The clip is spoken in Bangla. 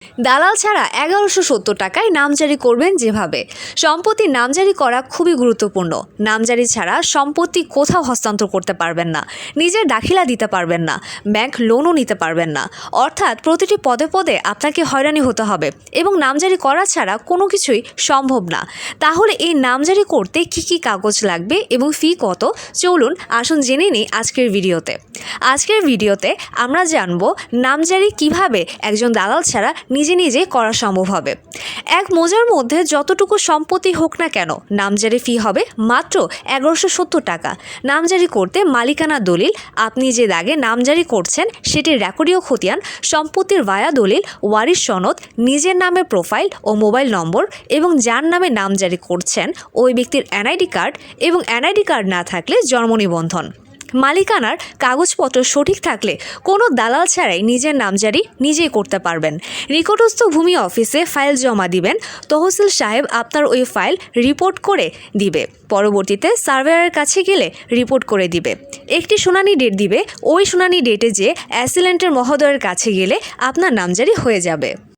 দালাল ছাড়া ১১৭০ টাকায় নামজারি করবেন যেভাবে। সম্পত্তির নামজারি করা খুবই গুরুত্বপূর্ণ। নামজারি ছাড়া সম্পত্তি কোথাও হস্তান্তর করতে পারবেন না, নিজের দাখিলা দিতে পারবেন না, ব্যাংক লোনও নিতে পারবেন না। অর্থাৎ প্রতিটি পদে পদে আপনাকে হয়রানি হতে হবে এবং নামজারি করা ছাড়া কোনো কিছুই সম্ভব না। তাহলে এই নামজারি করতে কি কি কাগজ লাগবে এবং ফি কত, চলুন আসুন জেনে নিই আজকের ভিডিওতে আমরা জানব নামজারি কিভাবে একজন দালাল ছাড়া নিজে নিজে করা সম্ভব হবে। এক মোজার মধ্যে যতটুকু সম্পত্তি হোক না কেন, নামজারি ফি হবে মাত্র ১১৭০ টাকা। নামজারি করতে মালিকানা দলিল, আপনি যে দাগে নামজারি করছেন সেটির রেকর্ডীয় খতিয়ান, সম্পত্তির ভায়া দলিল, ওয়ারিশ সনদ, নিজের নামে প্রোফাইল ও মোবাইল নম্বর এবং যার নামে নামজারি করছেন ওই ব্যক্তির এনআইডি কার্ড এবং এনআইডি কার্ড না থাকলে জন্ম নিবন্ধন। মালিকানার কাগজপত্র সঠিক থাকলে কোনো দালাল ছাড়াই নিজের নামজারি নিজেই করতে পারবেন। নিকটস্থ ভূমি অফিসে ফাইল জমা দিবেন, তহসিল সাহেব আপনার ওই ফাইল রিপোর্ট করে দিবে। পরবর্তীতে সার্ভেয়ারের কাছে গেলে রিপোর্ট করে দিবে। একটি শুনানি ডেট দিবে, ওই শুনানি ডেটে যে অ্যাসিলেন্টের মহোদয়ের কাছে গেলে আপনার নামজারি হয়ে যাবে।